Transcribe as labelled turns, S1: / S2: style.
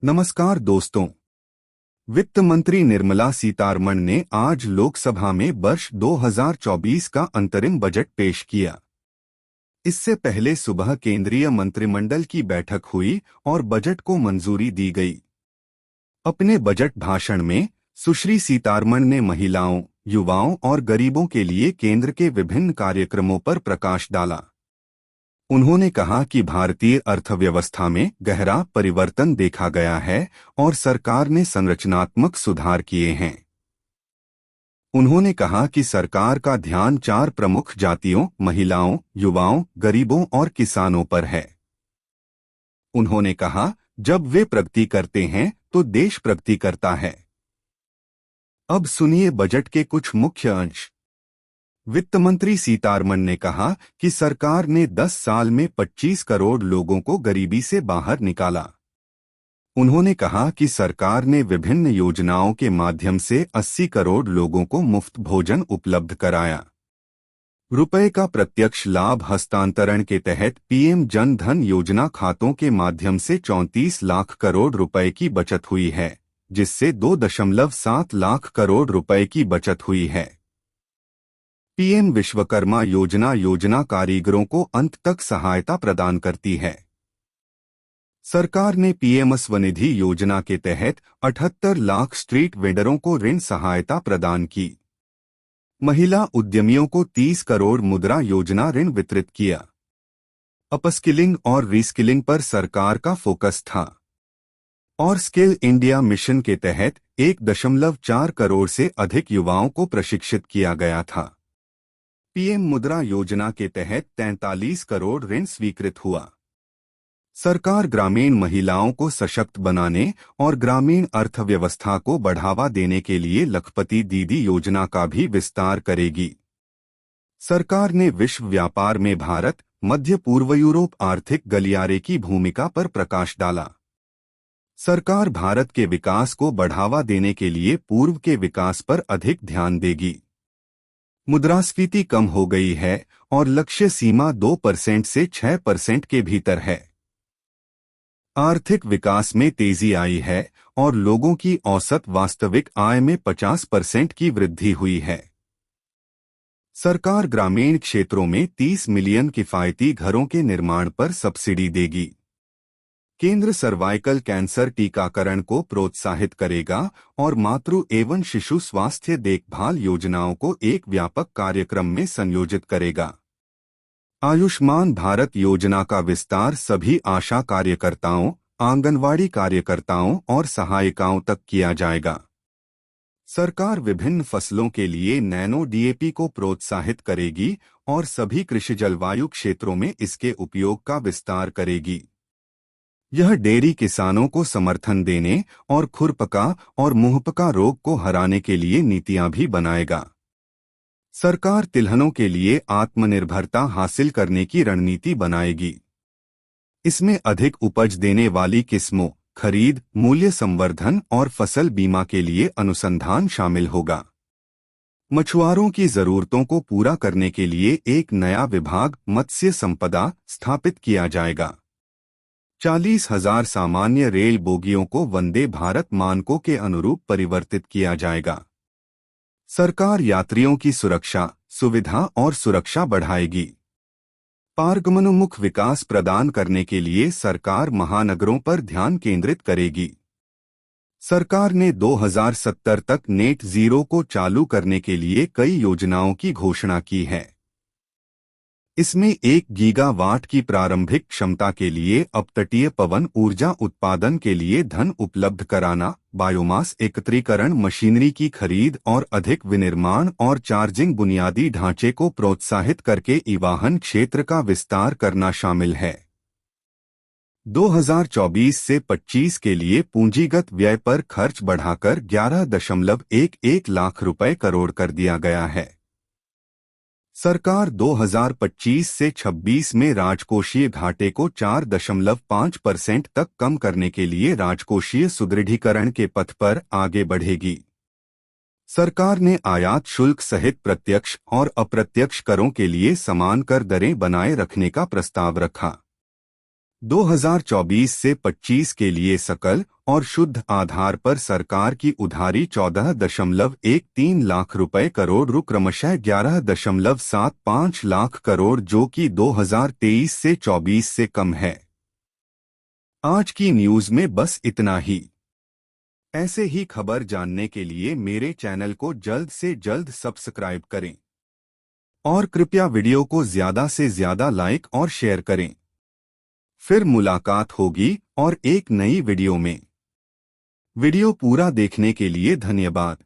S1: नमस्कार दोस्तों। वित्त मंत्री निर्मला सीतारमण ने आज लोकसभा में वर्ष 2024 का अंतरिम बजट पेश किया। इससे पहले सुबह केंद्रीय मंत्रिमंडल की बैठक हुई और बजट को मंजूरी दी गई। अपने बजट भाषण में सुश्री सीतारमण ने महिलाओं, युवाओं और गरीबों के लिए केंद्र के विभिन्न कार्यक्रमों पर प्रकाश डाला। उन्होंने कहा कि भारतीय अर्थव्यवस्था में गहरा परिवर्तन देखा गया है और सरकार ने संरचनात्मक सुधार किए हैं। उन्होंने कहा कि सरकार का ध्यान 4 प्रमुख जातियों, महिलाओं, युवाओं, गरीबों और किसानों पर है। उन्होंने कहा, जब वे प्रगति करते हैं तो देश प्रगति करता है। अब सुनिए बजट के कुछ मुख्य अंश। वित्त मंत्री सीतारमण ने कहा कि सरकार ने 10 साल में 25 करोड़ लोगों को गरीबी से बाहर निकाला। उन्होंने कहा कि सरकार ने विभिन्न योजनाओं के माध्यम से 80 करोड़ लोगों को मुफ्त भोजन उपलब्ध कराया। रुपए का प्रत्यक्ष लाभ हस्तांतरण के तहत पीएम जन धन योजना खातों के माध्यम से 34 लाख करोड़ रुपए की बचत हुई है, जिससे 2.7 लाख करोड़ रुपए की बचत हुई है। पीएम विश्वकर्मा योजना कारीगरों को अंत तक सहायता प्रदान करती है। सरकार ने पीएम स्वनिधि योजना के तहत 78 लाख स्ट्रीट वेंडरों को ऋण सहायता प्रदान की। महिला उद्यमियों को 30 करोड़ मुद्रा योजना ऋण वितरित किया। अपस्किलिंग और रीस्किलिंग पर सरकार का फोकस था और स्किल इंडिया मिशन के तहत 1.4 करोड़ से अधिक युवाओं को प्रशिक्षित किया गया था। पीएम मुद्रा योजना के तहत 43 करोड़ ऋण स्वीकृत हुआ। सरकार ग्रामीण महिलाओं को सशक्त बनाने और ग्रामीण अर्थव्यवस्था को बढ़ावा देने के लिए लखपति दीदी योजना का भी विस्तार करेगी। सरकार ने विश्व व्यापार में भारत, मध्य पूर्व यूरोप आर्थिक गलियारे की भूमिका पर प्रकाश डाला। सरकार भारत के विकास को बढ़ावा देने के लिए पूर्व के विकास पर अधिक ध्यान देगी। मुद्रास्फीति कम हो गई है और लक्ष्य सीमा 2% से 6% के भीतर है। आर्थिक विकास में तेजी आई है और लोगों की औसत वास्तविक आय में 50% की वृद्धि हुई है। सरकार ग्रामीण क्षेत्रों में 30 मिलियन किफायती घरों के निर्माण पर सब्सिडी देगी। केंद्र सर्वाइकल कैंसर टीकाकरण को प्रोत्साहित करेगा और मातृ एवं शिशु स्वास्थ्य देखभाल योजनाओं को एक व्यापक कार्यक्रम में संयोजित करेगा। आयुष्मान भारत योजना का विस्तार सभी आशा कार्यकर्ताओं, आंगनवाड़ी कार्यकर्ताओं और सहायिकाओं तक किया जाएगा। सरकार विभिन्न फसलों के लिए नैनो डीएपी को प्रोत्साहित करेगी और सभी कृषि जलवायु क्षेत्रों में इसके उपयोग का विस्तार करेगी। यह डेयरी किसानों को समर्थन देने और खुरपका और मुंहपका रोग को हराने के लिए नीतियां भी बनाएगा। सरकार तिलहनों के लिए आत्मनिर्भरता हासिल करने की रणनीति बनाएगी। इसमें अधिक उपज देने वाली किस्मों, खरीद, मूल्य संवर्धन और फसल बीमा के लिए अनुसंधान शामिल होगा। मछुआरों की जरूरतों को पूरा करने के लिए एक नया विभाग मत्स्य संपदा स्थापित किया जाएगा। 40,000 सामान्य रेल बोगियों को वंदे भारत मानकों के अनुरूप परिवर्तित किया जाएगा। सरकार यात्रियों की सुरक्षा, सुविधा और सुरक्षा बढ़ाएगी। पारगमनोन्मुख विकास प्रदान करने के लिए सरकार महानगरों पर ध्यान केंद्रित करेगी। सरकार ने 2070 तक नेट जीरो को चालू करने के लिए कई योजनाओं की घोषणा की है। इसमें 1 गीगावाट की प्रारंभिक क्षमता के लिए अपतटीय पवन ऊर्जा उत्पादन के लिए धन उपलब्ध कराना, बायोमास एकत्रीकरण मशीनरी की खरीद और अधिक विनिर्माण और चार्जिंग बुनियादी ढांचे को प्रोत्साहित करके ईवाहन क्षेत्र का विस्तार करना शामिल है। 2024 से 25 के लिए पूंजीगत व्यय पर खर्च बढ़ाकर 11.11 लाख रुपए करोड़ कर दिया गया है। सरकार 2025 से 26 में राजकोषीय घाटे को 4.5% तक कम करने के लिए राजकोषीय सुदृढ़ीकरण के पथ पर आगे बढ़ेगी। सरकार ने आयात शुल्क सहित प्रत्यक्ष और अप्रत्यक्ष करों के लिए समान कर दरें बनाए रखने का प्रस्ताव रखा। 2024 से 25 के लिए सकल और शुद्ध आधार पर सरकार की उधारी 14.13 लाख रुपए करोड़ क्रमशः 11.75 लाख करोड़ जो कि 2023 से 24 से कम है। आज की न्यूज में बस इतना ही। ऐसे ही खबर जानने के लिए मेरे चैनल को जल्द से जल्द सब्सक्राइब करें और कृपया वीडियो को ज्यादा से ज्यादा लाइक और शेयर करें। फिर मुलाकात होगी और एक नई वीडियो में। वीडियो पूरा देखने के लिए धन्यवाद।